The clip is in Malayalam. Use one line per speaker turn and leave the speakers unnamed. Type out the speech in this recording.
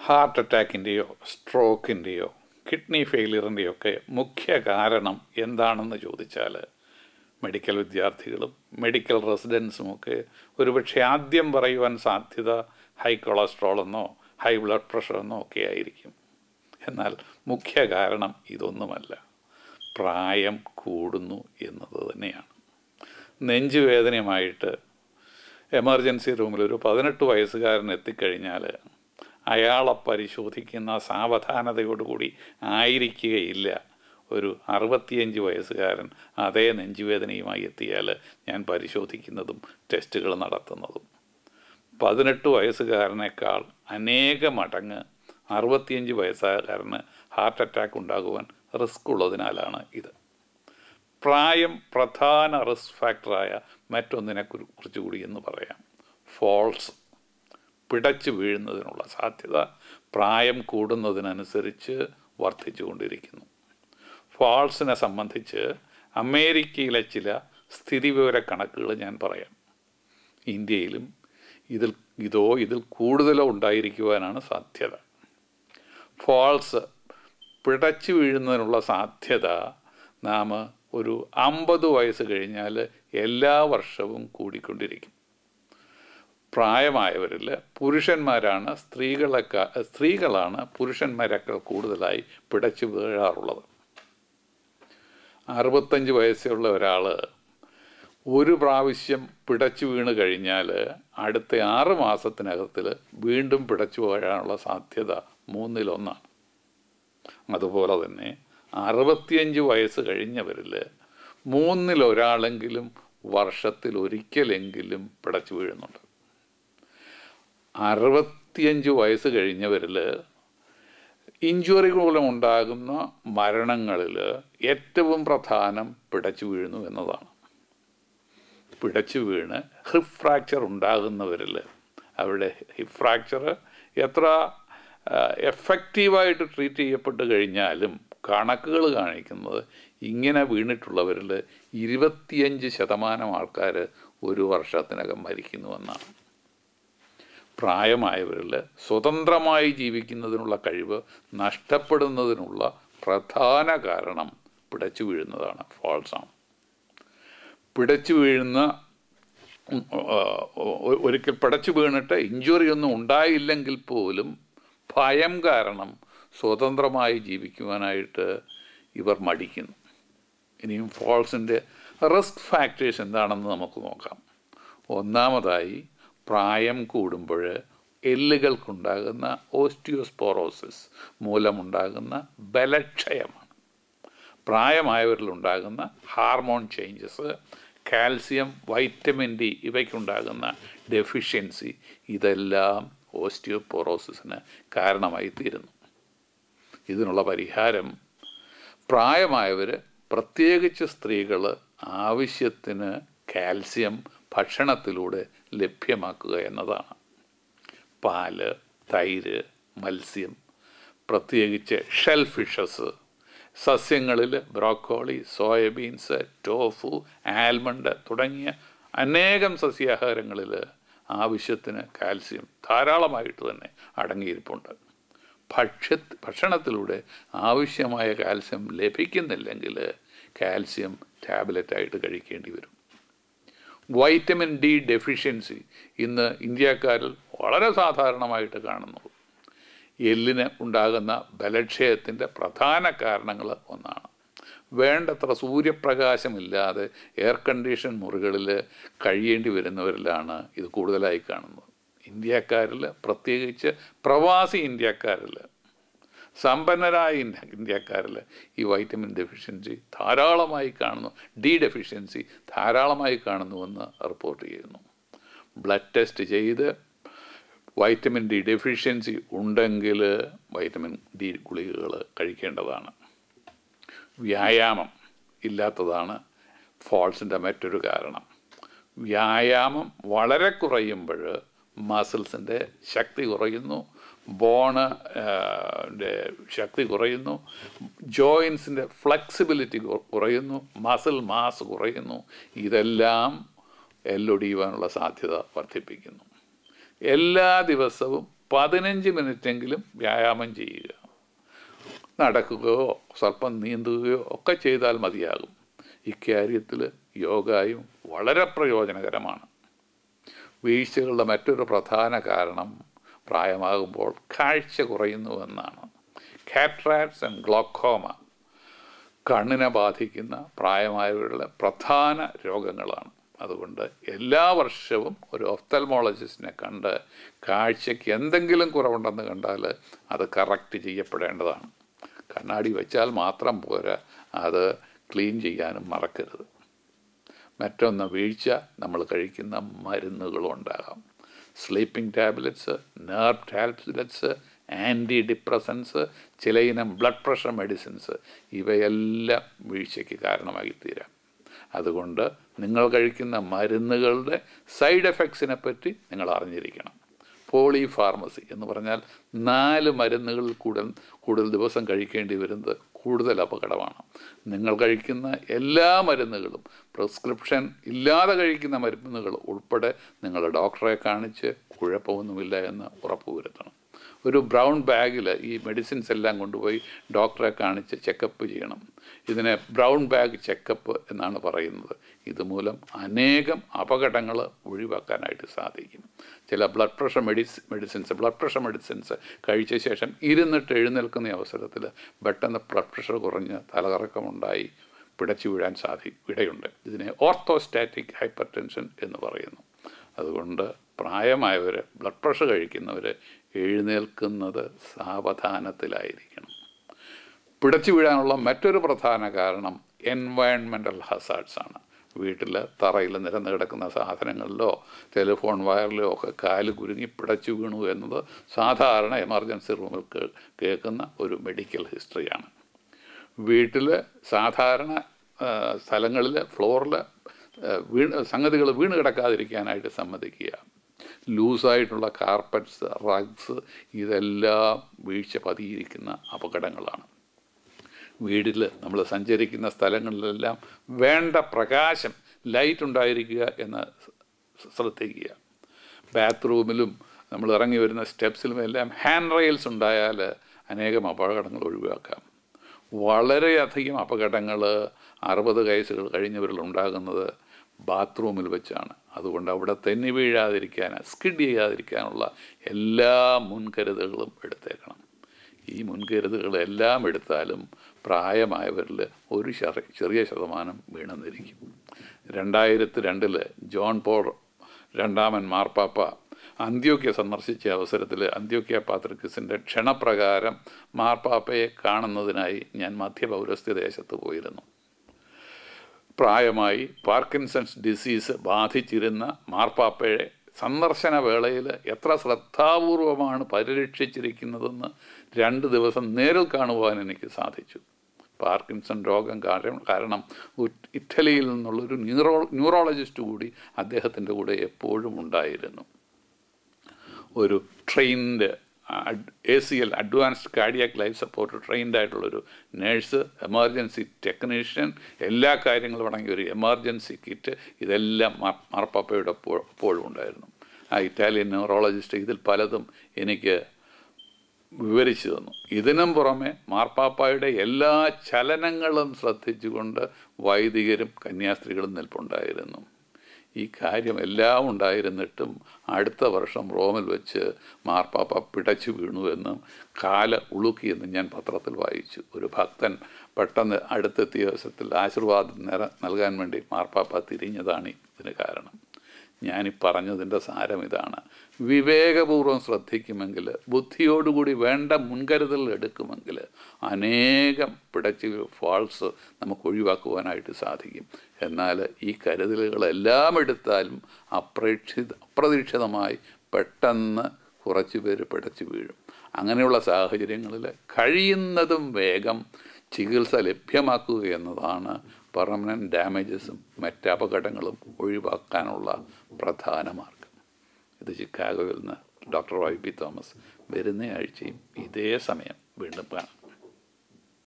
ഹാർട്ട് അറ്റാക്കിൻ്റെയോ സ്ട്രോക്കിൻ്റെയോ കിഡ്നി ഫെയിലിയറിൻ്റെയൊക്കെ മുഖ്യ കാരണം എന്താണെന്ന് ചോദിച്ചാൽ മെഡിക്കൽ വിദ്യാർത്ഥികളും മെഡിക്കൽ റെസിഡൻസുമൊക്കെ ഒരുപക്ഷെ ആദ്യം പറയുവാൻ സാധ്യത ഹൈ കൊളസ്ട്രോൾ എന്നോ ഹൈ ബ്ലഡ് പ്രഷർ എന്നോ ഒക്കെ ആയിരിക്കും. എന്നാൽ മുഖ്യ കാരണം ഇതൊന്നുമല്ല, പ്രായം കൂടുന്നു എന്നത് തന്നെയാണ്. നെഞ്ചുവേദനയുമായിട്ട് എമർജൻസി റൂമിൽ ഒരു 18 വയസ്സുകാരൻ എത്തിക്കഴിഞ്ഞാൽ അയാളെ പരിശോധിക്കുന്ന സാവധാനതയോടുകൂടി ആയിരിക്കുകയില്ല ഒരു 65 വയസ്സുകാരൻ അതേ നെഞ്ചുവേദനയുമായി എത്തിയാൽ ഞാൻ പരിശോധിക്കുന്നതും ടെസ്റ്റുകൾ നടത്തുന്നതും. 18 വയസ്സുകാരനേക്കാൾ അനേക മടങ്ങ് 65 വയസ്സുകാരന് ഹാർട്ട് അറ്റാക്ക് ഉണ്ടാകുവാൻ റിസ്ക് ഉള്ളതിനാലാണ് ഇത്. പ്രായം പ്രധാന റിസ്ക് ഫാക്ടറായ മറ്റൊന്നിനെ കുറിച്ച് കൂടി എന്ന് പറയാം. ഫോൾസ്, പിടച്ചു വീഴുന്നതിനുള്ള സാധ്യത പ്രായം കൂടുന്നതിനനുസരിച്ച് വർദ്ധിച്ചുകൊണ്ടിരിക്കുന്നു. ഫോൾസിനെ സംബന്ധിച്ച് അമേരിക്കയിലെ ചില സ്ഥിതിവിവര കണക്കുകൾ ഞാൻ പറയാം. ഇന്ത്യയിലും ഇതിൽ കൂടുതലോ ഉണ്ടായിരിക്കുവാനാണ് സാധ്യത. ഫോൾസ്, പിടച്ചു വീഴുന്നതിനുള്ള സാധ്യത നാം ഒരു 50 വയസ്സ് കഴിഞ്ഞാൽ എല്ലാ വർഷവും കൂടിക്കൊണ്ടിരിക്കും. പ്രായമായവരിൽ സ്ത്രീകളാണ് പുരുഷന്മാരെക്കാൾ കൂടുതലായി പിടച്ചു വീഴാറുള്ളത്. 65 വയസ്സുള്ള ഒരാൾ ഒരു പ്രാവശ്യം പിടച്ചു വീണ് കഴിഞ്ഞാൽ അടുത്ത 6 മാസത്തിനകത്തിൽ വീണ്ടും പിടച്ചു വീഴാനുള്ള സാധ്യത 3/1. അതുപോലെ തന്നെ 65 വയസ്സ് കഴിഞ്ഞവരിൽ 3/1 വർഷത്തിൽ ഒരിക്കലെങ്കിലും പിടച്ചു വീഴുന്നുണ്ട്. 65 വയസ്സ് കഴിഞ്ഞവരിൽ ഇഞ്ചുറി മൂലം ഉണ്ടാകുന്ന മരണങ്ങളിൽ ഏറ്റവും പ്രധാനം പിടച്ചു വീഴുന്നു എന്നതാണ്. പിടച്ചു വീണ് ഹിപ്പ് ഫ്രാക്ചർ ഉണ്ടാകുന്നവരിൽ അവരുടെ ഹിപ്പ് ഫ്രാക്ചർ എത്ര എഫക്റ്റീവായിട്ട് ട്രീറ്റ് ചെയ്യപ്പെട്ട് കഴിഞ്ഞാലും കണക്കുകൾ കാണിക്കുന്നത് ഇങ്ങനെ വീണിട്ടുള്ളവരിൽ 25% ആൾക്കാർ ഒരു വർഷത്തിനകം മരിക്കുന്നുവെന്നാണ്. പ്രായമായവരിൽ സ്വതന്ത്രമായി ജീവിക്കുന്നതിനുള്ള കഴിവ് നഷ്ടപ്പെടുന്നതിനുള്ള പ്രധാന കാരണം പിടച്ചു വീഴുന്നതാണ്, ഫോൾസാണ്. പിടച്ചു വീഴുന്ന ഒരിക്കൽ പിടച്ചു വീണിട്ട് ഇഞ്ചുറി ഒന്നും ഉണ്ടായില്ലെങ്കിൽ പോലും ഭയം കാരണം സ്വതന്ത്രമായി ജീവിക്കുവാനായിട്ട് ഇവർ മടിക്കുന്നു. ഇനിയും ഫോൾസിൻ്റെ റിസ്ക് ഫാക്ടേഴ്സ് എന്താണെന്ന് നമുക്ക് നോക്കാം. ഒന്നാമതായി, പ്രായം കൂടുമ്പോൾ എല്ലുകൾക്കുണ്ടാകുന്ന ഓസ്റ്റിയോസ്പോറോസിസ് മൂലമുണ്ടാകുന്ന ബലക്ഷയമാണ്. പ്രായമായവരിലുണ്ടാകുന്ന hormone changes, calcium, vitamin D ഇവയ്ക്കുണ്ടാകുന്ന ഡെഫിഷ്യൻസി, ഇതെല്ലാം ഓസ്റ്റിയോപോറോസിസിന് കാരണമായി തീരുന്നു. ഇതിനുള്ള പരിഹാരം പ്രായമായവർ, പ്രത്യേകിച്ച് സ്ത്രീകൾ, ആവശ്യത്തിന് കാൽസ്യം ഭക്ഷണത്തിലൂടെ ലഭ്യമാക്കുക എന്നതാണ്. പാല്, തൈര്, മത്സ്യം, പ്രത്യേകിച്ച് ഷെൽ ഫിഷസ്, സസ്യങ്ങളിൽ ബ്രോക്കോളി, സോയാബീൻസ്, ടോഫു, ആൽമണ്ട് തുടങ്ങിയ അനേകം സസ്യാഹാരങ്ങളിൽ ആവശ്യത്തിന് കാൽസ്യം ധാരാളമായിട്ട് തന്നെ അടങ്ങിയിരിപ്പുണ്ട്. ഭക്ഷണത്തിലൂടെ ആവശ്യമായ കാൽസ്യം ലഭിക്കുന്നില്ലെങ്കിൽ കാൽസ്യം ടാബ്ലറ്റായിട്ട് കഴിക്കേണ്ടി വരും. വൈറ്റമിൻ ഡി ഡെഫിഷ്യൻസി ഇന്ന് ഇന്ത്യക്കാരിൽ വളരെ സാധാരണമായിട്ട് കാണുന്നു. എല്ലിന് ഉണ്ടാകുന്ന ബലക്ഷയത്തിൻ്റെ പ്രധാന കാരണങ്ങൾ ഒന്നാണ്. വേണ്ടത്ര സൂര്യപ്രകാശമില്ലാതെ എയർ കണ്ടീഷൻ മുറികളിൽ കഴിയേണ്ടി വരുന്നവരിലാണ് ഇത് കൂടുതലായി കാണുന്നത്. ഇന്ത്യക്കാരിൽ, പ്രത്യേകിച്ച് പ്രവാസി ഇന്ത്യക്കാരിൽ, സമ്പന്നരായ ഇന്ത്യക്കാരിൽ ഈ വൈറ്റമിൻ ഡെഫിഷ്യൻസി ധാരാളമായി കാണുന്നു, ഡി ഡെഫിഷ്യൻസി ധാരാളമായി കാണുന്നുവെന്ന് റിപ്പോർട്ട് ചെയ്യുന്നു. ബ്ലഡ് ടെസ്റ്റ് ചെയ്ത് വൈറ്റമിൻ ഡി ഡെഫിഷ്യൻസി ഉണ്ടെങ്കിൽ വൈറ്റമിൻ ഡി ഗുളികകൾ കഴിക്കേണ്ടതാണ്. വ്യായാമം ഇല്ലാത്തതാണ് ഫോൾസിൻ്റെ മറ്റൊരു കാരണം. വ്യായാമം വളരെ കുറയുമ്പോൾ മസിൽസിൻ്റെ ശക്തി കുറയുന്നു, ബോണ് ശക്തി കുറയുന്നു, ജോയിൻസിൻ്റെ ഫ്ലെക്സിബിലിറ്റി കുറയുന്നു, മസിൽ മാസ് കുറയുന്നു. ഇതെല്ലാം എല്ലൊടിയുവാനുള്ള സാധ്യത വർദ്ധിപ്പിക്കുന്നു. എല്ലാ ദിവസവും 15 മിനിറ്റെങ്കിലും വ്യായാമം ചെയ്യുക. നടക്കുകയോ സ്വല്പം നീന്തുകയോ ഒക്കെ ചെയ്താൽ മതിയാകും. ഇക്കാര്യത്തിൽ യോഗയും വളരെ പ്രയോജനകരമാണ്. വീഴ്ചകളുടെ മറ്റൊരു പ്രധാന കാരണം പ്രായമാകുമ്പോൾ കാഴ്ച കുറയുന്നുവെന്നാണ്. കാറ്ററാക്ട്സ് ആൻഡ് ഗ്ലോക്കോമ കണ്ണിനെ ബാധിക്കുന്ന പ്രായമായവരുടെ പ്രധാന രോഗങ്ങളാണ്. അതുകൊണ്ട് എല്ലാ വർഷവും ഒരു ഒഫ്തൽമോളജിസ്റ്റിനെ കണ്ട് കാഴ്ചയ്ക്ക് എന്തെങ്കിലും കുറവുണ്ടെന്ന് കണ്ടാൽ അത് കറക്റ്റ് ചെയ്യപ്പെടേണ്ടതാണ്. കണ്ണാടി വെച്ചാൽ മാത്രം പോരാ, അത് ക്ലീൻ ചെയ്യാനും മറക്കരുത്. മറ്റൊന്ന്, വീഴ്ച നമ്മൾ കഴിക്കുന്ന മരുന്നുകളുണ്ടാകാം. Sleeping tablets, nerve tablets, anti depressants, ചിലയിനം ബ്ലഡ് പ്രഷർ മെഡിസിൻസ്, ഇവയെല്ലാം വീഴ്ചയ്ക്ക് കാരണമായി തീരാം. അതുകൊണ്ട് നിങ്ങൾ കഴിക്കുന്ന മരുന്നുകളുടെ സൈഡ് എഫക്ട്സിനെ പറ്റി നിങ്ങൾ അറിഞ്ഞിരിക്കണം. പോളിഫാർമസി എന്ന് പറഞ്ഞാൽ 4 മരുന്നുകളിൽ കൂടുതൽ ദിവസം കഴിക്കേണ്ടി വരുന്നത് കൂടുതൽ അപകടമാണ്. നിങ്ങൾ കഴിക്കുന്ന എല്ലാ മരുന്നുകളും, പ്രിസ്ക്രിപ്ഷൻ ഇല്ലാതെ കഴിക്കുന്ന മരുന്നുകൾ ഉൾപ്പെടെ നിങ്ങൾ ഡോക്ടറെ കാണിച്ച് കുഴപ്പമൊന്നുമില്ല എന്ന് ഉറപ്പുവരുത്തണം. ഒരു ബ്രൗൺ ബാഗിൽ ഈ മെഡിസിൻസ് എല്ലാം കൊണ്ടുപോയി ഡോക്ടറെ കാണിച്ച് ചെക്കപ്പ് ചെയ്യണം. ഇതിനെ ബ്രൗൺ ബാഗ് ചെക്കപ്പ് എന്നാണ് പറയുന്നത്. ഇതുമൂലം അനേകം അപകടങ്ങൾ ഒഴിവാക്കാനായിട്ട് സാധിക്കും. ചില ബ്ലഡ് പ്രഷർ മെഡിസിൻസ് കഴിച്ച ശേഷം ഇരുന്നിട്ട് എഴുന്നേൽക്കുന്ന അവസരത്തിൽ പെട്ടെന്ന് ബ്ലഡ് പ്രഷർ കുറഞ്ഞ് തലകറക്കമുണ്ടായി പിടച്ചു വീഴാൻ ഇടയുണ്ട്. ഇതിനെ ഓർത്തോസ്റ്റാറ്റിക് ഹൈപ്പർ ടെൻഷൻ എന്ന് പറയുന്നു. അതുകൊണ്ട് പ്രായമായവർ, ബ്ലഡ് പ്രഷർ കഴിക്കുന്നവർ എഴുന്നേൽക്കുന്നത് സാവധാനത്തിലായിരിക്കണം. പിടച്ചു വീഴാനുള്ള മറ്റൊരു പ്രധാന കാരണം എൻവയൺമെൻ്റൽ ഹസാർഡ്സ് ആണ്. വീട്ടിൽ തറയിൽ നിരന്ന് കിടക്കുന്ന സാധനങ്ങളിലോ ടെലിഫോൺ വയറിലോ ഒക്കെ കാല് കുരുങ്ങി പിടച്ചു വീണു എന്നത് സാധാരണ എമർജൻസി റൂമിൽ കേൾക്കുന്ന ഒരു മെഡിക്കൽ ഹിസ്റ്ററിയാണ്. വീട്ടിൽ സാധാരണ സ്ഥലങ്ങളിൽ ഫ്ലോറിൽ സംഗതികൾ വീണ് കിടക്കാതിരിക്കാനായിട്ട് സമ്മതിക്കുക. ലൂസായിട്ടുള്ള കാർപ്പറ്റ്സ്, റഗ്സ്, ഇതെല്ലാം വീഴ്ച പതിയിരിക്കുന്ന അപകടങ്ങളാണ്. വീട്ടിൽ നമ്മൾ സഞ്ചരിക്കുന്ന സ്ഥലങ്ങളിലെല്ലാം വേണ്ട പ്രകാശം, ലൈറ്റ് ഉണ്ടായിരിക്കുക എന്ന് ശ്രദ്ധിക്കുക. ബാത്റൂമിലും നമ്മൾ ഇറങ്ങി വരുന്ന സ്റ്റെപ്സിലും എല്ലാം ഹാൻഡ് റെയിൽസ് ഉണ്ടായാൽ അനേകം അപകടങ്ങൾ ഒഴിവാക്കാം. വളരെയധികം അപകടങ്ങൾ 60 വയസ്സുകൾ കഴിഞ്ഞവരിൽ ഉണ്ടാകുന്നത് ബാത്റൂമിൽ വെച്ചാണ്. അതുകൊണ്ട് അവിടെ തെന്നി വീഴാതിരിക്കാൻ, സ്കിഡ് ചെയ്യാതിരിക്കാനുള്ള എല്ലാ മുൻകരുതലുകളും എടുത്തേക്കണം. ഈ മുൻകരുതലുകളെല്ലാം എടുത്താലും പ്രായമായവരിൽ ഒരു ചെറിയ ശതമാനം വീണെന്നിരിക്കും. 2002 ജോൺ പോൾ II മാർപ്പാപ്പ അന്ത്യോക്യ സന്ദർശിച്ച അവസരത്തിൽ അന്ത്യോക്യ പാത്രിക്കസിൻ്റെ ക്ഷണപ്രകാരം മാർപ്പാപ്പയെ കാണുന്നതിനായി ഞാൻ മധ്യപൗരസ്ത്യ ദേശത്ത് പോയിരുന്നു. പ്രായമായി പാർക്കിൻസൺസ് ഡിസീസ് ബാധിച്ചിരുന്ന മാർപ്പാപ്പയെ സന്ദർശന വേളയിൽ എത്ര ശ്രദ്ധാപൂർവമാണ് പരിരക്ഷിച്ചിരിക്കുന്നതെന്ന് 2 ദിവസം നേരിൽ കാണുവാൻ എനിക്ക് സാധിച്ചു. പാർക്കിൻസൺ രോഗം കാരണം ഇറ്റലിയിൽ നിന്നുള്ളൊരു ന്യൂറോളജിസ്റ്റ് കൂടി അദ്ദേഹത്തിൻ്റെ കൂടെ എപ്പോഴും ഉണ്ടായിരുന്നു. ഒരു trained ACL advanced cardiac life support trained ആയിട്ടുള്ളൊരു നേഴ്സ്, എമർജൻസി ടെക്നീഷ്യൻ, എല്ലാ കാര്യങ്ങളും അടങ്ങിയ ഒരു എമർജൻസി കിറ്റ്, ഇതെല്ലാം മാർപ്പാപ്പയുടെ എപ്പോഴും ഉണ്ടായിരുന്നു. ആ ഇറ്റാലിയൻ ന്യൂറോളജിസ്റ്റ് ഇതിൽ പലതും എനിക്ക് വിവരിച്ചു തന്നു. ഇതിനും പുറമെ മാർപ്പാപ്പയുടെ എല്ലാ ചലനങ്ങളും ശ്രദ്ധിച്ചുകൊണ്ട് വൈദികരും കന്യാസ്ത്രീകളും നിൽപ്പുണ്ടായിരുന്നു. ഈ കാര്യം എല്ലാം ഉണ്ടായിരുന്നിട്ടും അടുത്ത വർഷം റോമിൽ വെച്ച് മാർപ്പാപ്പ പിടച്ചു വീണുവെന്നും കാല് ഉളുക്കിയെന്നും ഞാൻ പത്രത്തിൽ വായിച്ചു. ഒരു ഭക്തൻ പെട്ടെന്ന് അടുത്തെത്തിയ ദിവസത്തിൽ ആശീർവാദം നൽകാൻ വേണ്ടി മാർപ്പാപ്പ തിരിഞ്ഞതാണ് ഇതിന് കാരണം. ഞാനീ പറഞ്ഞതിൻ്റെ സാരം ഇതാണ്: വിവേകപൂർവ്വം ശ്രദ്ധിക്കുമെങ്കിൽ, ബുദ്ധിയോടുകൂടി വേണ്ട മുൻകരുതൽ എടുക്കുമെങ്കിൽ അനേകം പിടച്ച് ഫാൾസ് നമുക്ക് ഒഴിവാക്കുവാനായിട്ട് സാധിക്കും. എന്നാൽ ഈ കരുതലുകളെല്ലാം എടുത്താലും അപ്രതീക്ഷിതമായി പെട്ടെന്ന് കുറച്ച് പേര് പിടച്ച് വീഴും. അങ്ങനെയുള്ള സാഹചര്യങ്ങളിൽ കഴിയുന്നതും വേഗം ചികിത്സ ലഭ്യമാക്കുക എന്നതാണ് പെർമനൻറ്റ് ഡാമേജസും മറ്റപകടങ്ങളും ഒഴിവാക്കാനുള്ള പ്രധാന മാർഗം. ഇത് ചിക്കാഗോയിൽ നിന്ന് ഡോക്ടർ YP തോമസ്. വരുന്ന ആഴ്ചയും ഇതേ സമയം വീണ്ടും കാണാം.